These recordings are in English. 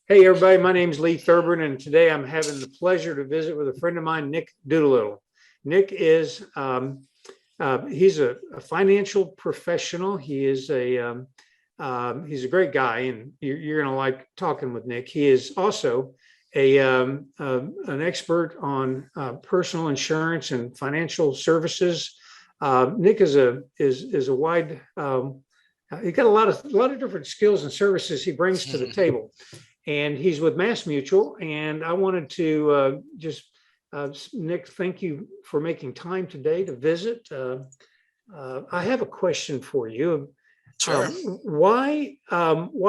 Hey, everybody, my name is Lee Thurburn, and today I'm having the pleasure to visit with a friend of mine, Nick Doolittle. Nick is, he's a financial professional. He's a great guy, and you're going to like talking with Nick. He is also an expert on personal insurance and financial services. Nick is a wide, he got a lot of different skills and services he brings to the table, and he's with MassMutual. And I wanted to Nick, thank you for making time today to visit. I have a question for you. Sure. Why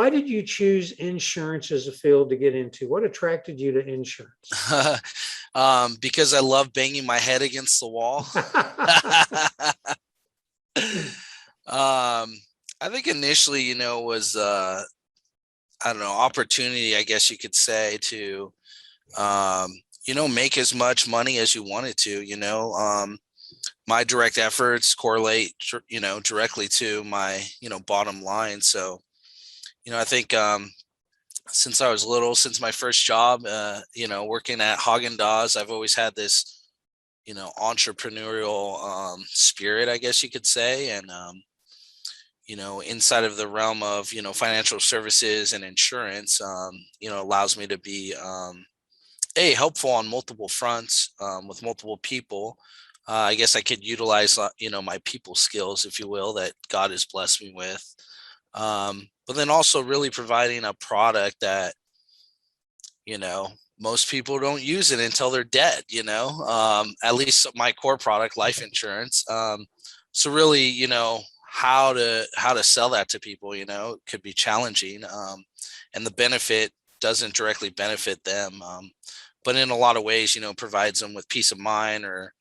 did you choose insurance as a field to get into? What attracted you to insurance? Because I love banging my head against the wall. I think initially, was I don't know, opportunity, I guess you could say, to make as much money as you wanted to. My direct efforts correlate, directly to my, bottom line. So, I think since I was little, since my first job, working at Haagen-Dazs, I've always had this, entrepreneurial spirit, I guess you could say. And, inside of the realm of, financial services and insurance, allows me to be, helpful on multiple fronts, with multiple people. I guess I could utilize, my people skills, if you will, that God has blessed me with. But then also really providing a product that, most people don't use it until they're dead, at least my core product, life insurance. So really, how to sell that to people, could be challenging. And the benefit doesn't directly benefit them. But in a lot of ways, provides them with peace of mind or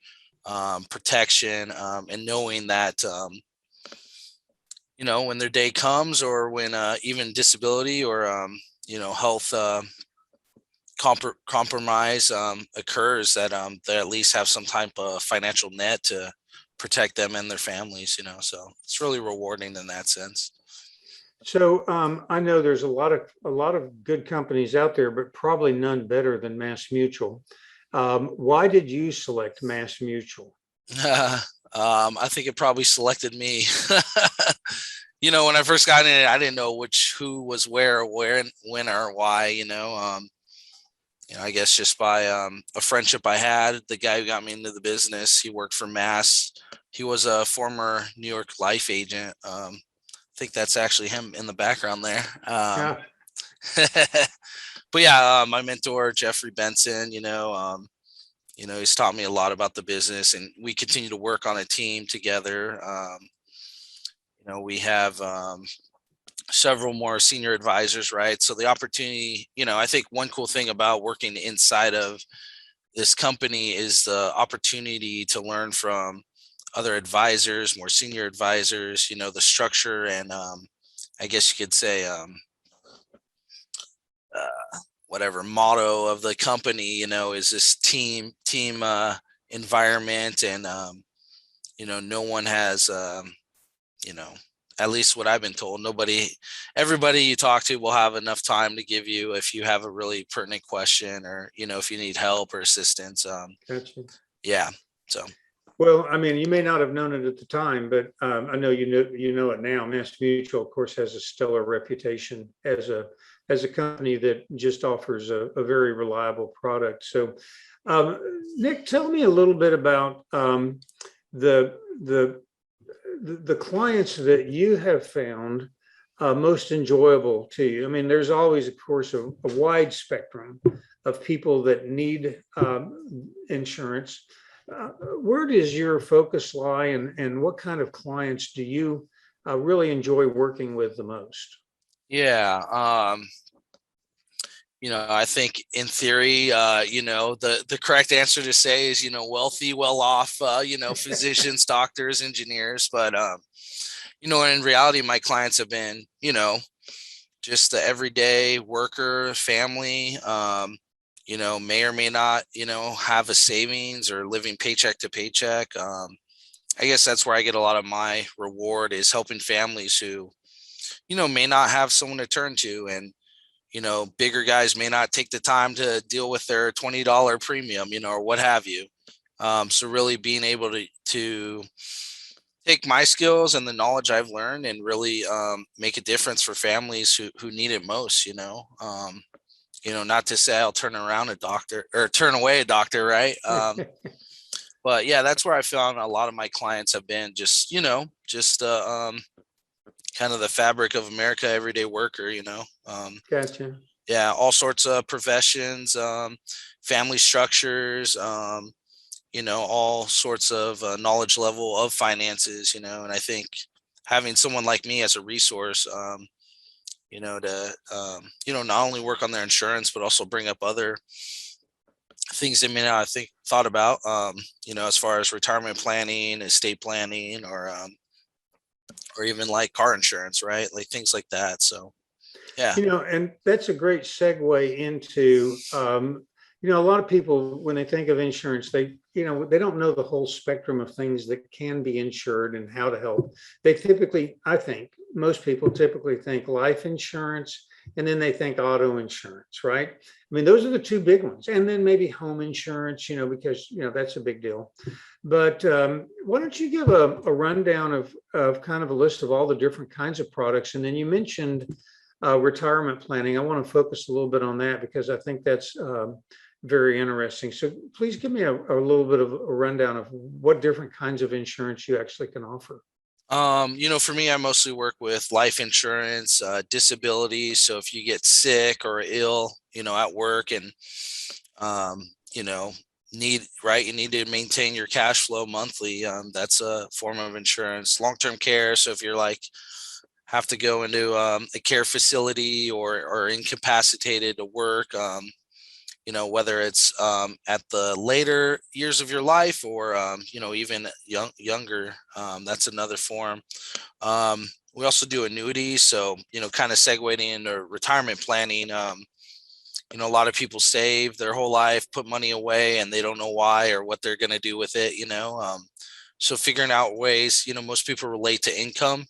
protection, and knowing that, when their day comes, or when even disability or, health compromise occurs, that they at least have some type of financial net to protect them and their families, so it's really rewarding in that sense. So I know there's a lot of good companies out there, but probably none better than MassMutual. Why did you select MassMutual? I think it probably selected me. When I first got in it, I didn't know who was where, when, or why. I guess just by a friendship I had, the guy who got me into the business, he worked for Mass. He was a former New York life agent. I think that's actually him in the background there. Yeah. But yeah, my mentor, Jeffrey Benson, he's taught me a lot about the business, and we continue to work on a team together. We have several more senior advisors, right? So the opportunity, I think one cool thing about working inside of this company is the opportunity to learn from other advisors, more senior advisors, the structure and, I guess you could say, whatever motto of the company, is this team environment. And, no one has, you know, at least what I've been told, everybody you talk to will have enough time to give you if you have a really pertinent question, or, if you need help or assistance. Gotcha. Yeah. So, Well, I mean, you may not have known it at the time, but I know you know it now. MassMutual, of course, has a stellar reputation as a company that just offers a very reliable product. So, Nick, tell me a little bit about the the the clients that you have found most enjoyable to you. I mean, there's always, of course, a wide spectrum of people that need insurance. Where does your focus lie, and what kind of clients do you really enjoy working with the most? yeah. I think in theory, the correct answer to say is, wealthy, well off, physicians, doctors, engineers. But, in reality, my clients have been, just the everyday worker, family, may or may not, have a savings or living paycheck to paycheck. I guess that's where I get a lot of my reward, is helping families who, may not have someone to turn to. And, bigger guys may not take the time to deal with their $20 premium, or what have you. So really being able to take my skills and the knowledge I've learned and really make a difference for families who need it most, not to say I'll turn around a doctor or turn away a doctor, right? But yeah, that's where I found a lot of my clients have been just, kind of the fabric of America, everyday worker, Gotcha. yeah, all sorts of professions, family structures, all sorts of knowledge level of finances, and I think having someone like me as a resource, to, not only work on their insurance, but also bring up other things they may not have thought about, as far as retirement planning, estate planning, or even like car insurance, right? Like things like that. So, yeah. And that's a great segue into, a lot of people, when they think of insurance, they don't know the whole spectrum of things that can be insured and how to help. They typically, I think, most people typically think life insurance, and then they think auto insurance, right? I mean, those are the two big ones. And then maybe home insurance, because, that's a big deal. But why don't you give a rundown of kind of a list of all the different kinds of products? And then you mentioned retirement planning. I want to focus a little bit on that because I think that's very interesting. So please give me a little bit of a rundown of what different kinds of insurance you actually can offer. For me, I mostly work with life insurance, disability. So if you get sick or ill, at work and, you need to maintain your cash flow monthly. That's a form of insurance. Long-term care. So if you're like, have to go into a care facility or incapacitated to work, whether it's at the later years of your life or, even younger, that's another form. We also do annuities. So, kind of segueing into retirement planning. A lot of people save their whole life, put money away, and they don't know why or what they're going to do with it, so figuring out ways, most people relate to income,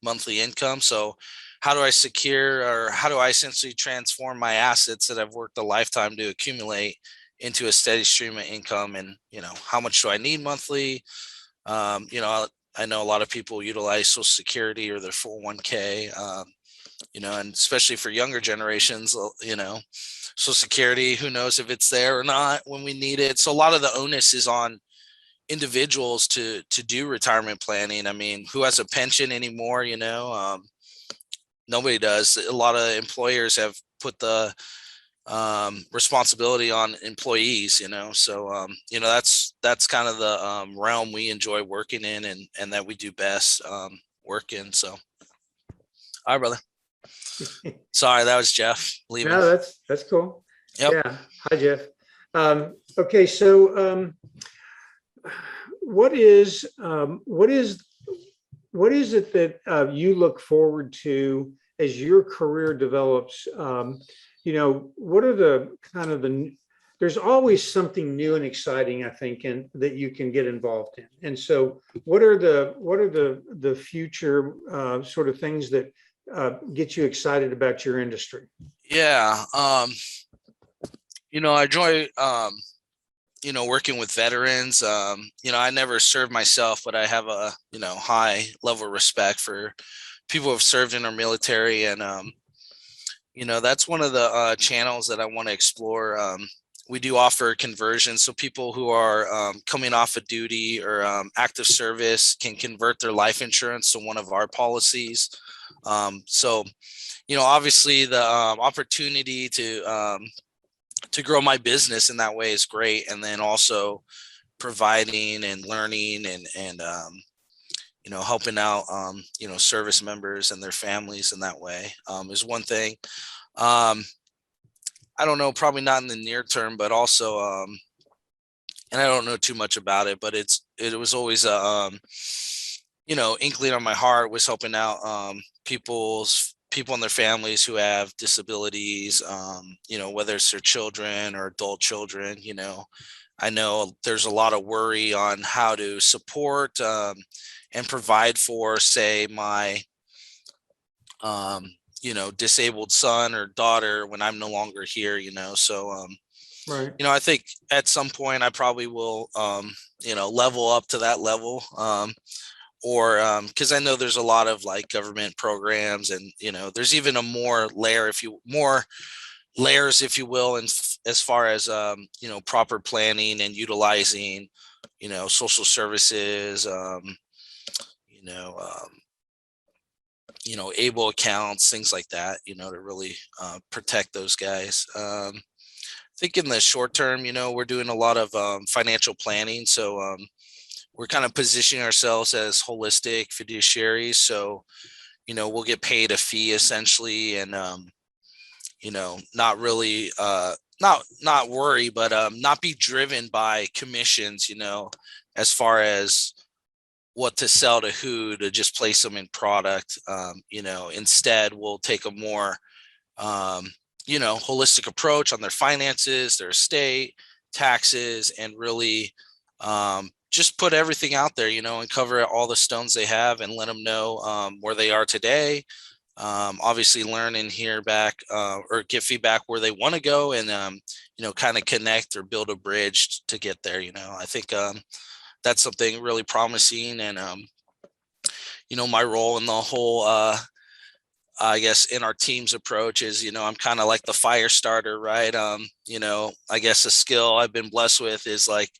monthly income. So how do I secure or how do I essentially transform my assets that I've worked a lifetime to accumulate into a steady stream of income? And, how much do I need monthly? I know a lot of people utilize Social Security or their 401k, and especially for younger generations, Social Security, who knows if it's there or not when we need it. So a lot of the onus is on individuals to do retirement planning. I mean, who has a pension anymore? Nobody does. A lot of employers have put the responsibility on employees, so that's kind of the realm we enjoy working in and that we do best work in. So all right, brother. Sorry, that was Jeff leaving. No, that's cool. Yep. Yeah. Hi, Jeff. Okay, so what is it that you look forward to as your career develops? What are the kind of there's always something new and exciting, I think, and that you can get involved in. And so what are the future sort of things that get you excited about your industry? Yeah. I enjoy, working with veterans. I never served myself, but I have a, high level of respect for people who have served in our military. And, that's one of the channels that I want to explore. We do offer conversions. So people who are coming off of duty or active service can convert their life insurance to one of our policies. So, obviously the opportunity to grow my business in that way is great. And then also providing and learning and helping out, service members and their families in that way is one thing. I don't know, probably not in the near term, but also, and I don't know too much about it, but it was always inkling on my heart was helping out people and their families who have disabilities, whether it's their children or adult children. I know there's a lot of worry on how to support and provide for, say, my disabled son or daughter when I'm no longer here, so Right. I think at some point I probably will level up to that level, or because I know there's a lot of like government programs, and there's even a more layers, if you will, and as far as proper planning and utilizing social services, you know um, able accounts, things like that, to really protect those guys. I think in the short term, we're doing a lot of financial planning, so we're kind of positioning ourselves as holistic fiduciaries. So we'll get paid a fee essentially, and not really not worry, but not be driven by commissions, as far as what to sell to who to just place them in product. Instead we'll take a more holistic approach on their finances, their estate, taxes, and really just put everything out there, and cover all the stones they have, and let them know where they are today. Obviously learn and hear back, or get feedback where they want to go, and kind of connect or build a bridge to get there. I think that's something really promising, and my role in the whole I guess in our team's approach is, I'm kind of like the fire starter, right? I guess a skill I've been blessed with is like,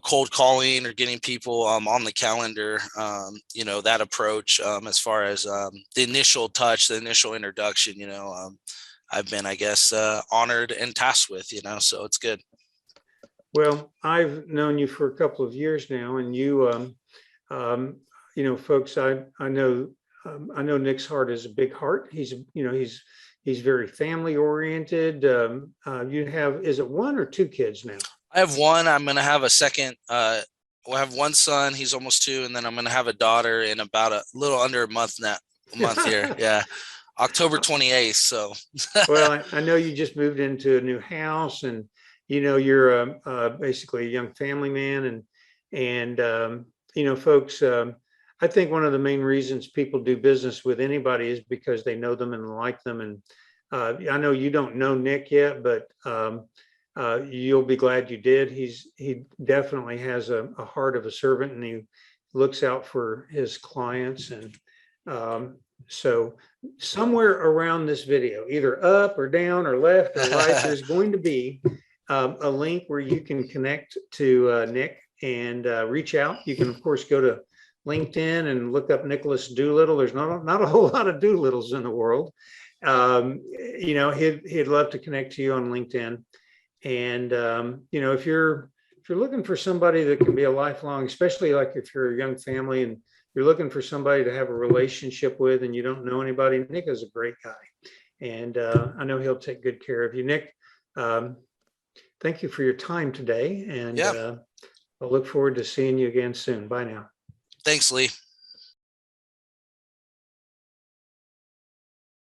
cold calling or getting people on the calendar, that approach, as far as the initial touch, the initial introduction, I've been, I guess, honored and tasked with, so it's good. Well, I've known you for a couple of years now, and folks, I know Nick's heart is a big heart. He's very family oriented. You have, is it one or two kids now? I have one. I'm going to have a second. We'll have one son. He's almost 2. And then I'm going to have a daughter in about a little under a month now. A month here. Yeah. October 28th. So, well, I know you just moved into a new house, and, you're basically a young family man, and folks, I think one of the main reasons people do business with anybody is because they know them and like them. And I know you don't know Nick yet, but you'll be glad you did. He definitely has a heart of a servant, and he looks out for his clients. And so somewhere around this video, either up or down or left or right, there's going to be a link where you can connect to Nick and reach out. You can, of course, go to LinkedIn and look up Nicholas Doolittle. There's not a whole lot of Doolittles in the world. He'd love to connect to you on LinkedIn. And if you're looking for somebody that can be a lifelong, especially like if you're a young family and you're looking for somebody to have a relationship with and you don't know anybody, Nick is a great guy. And I know he'll take good care of you. Nick, thank you for your time today. And I look forward to seeing you again soon. Bye now. Thanks, Lee.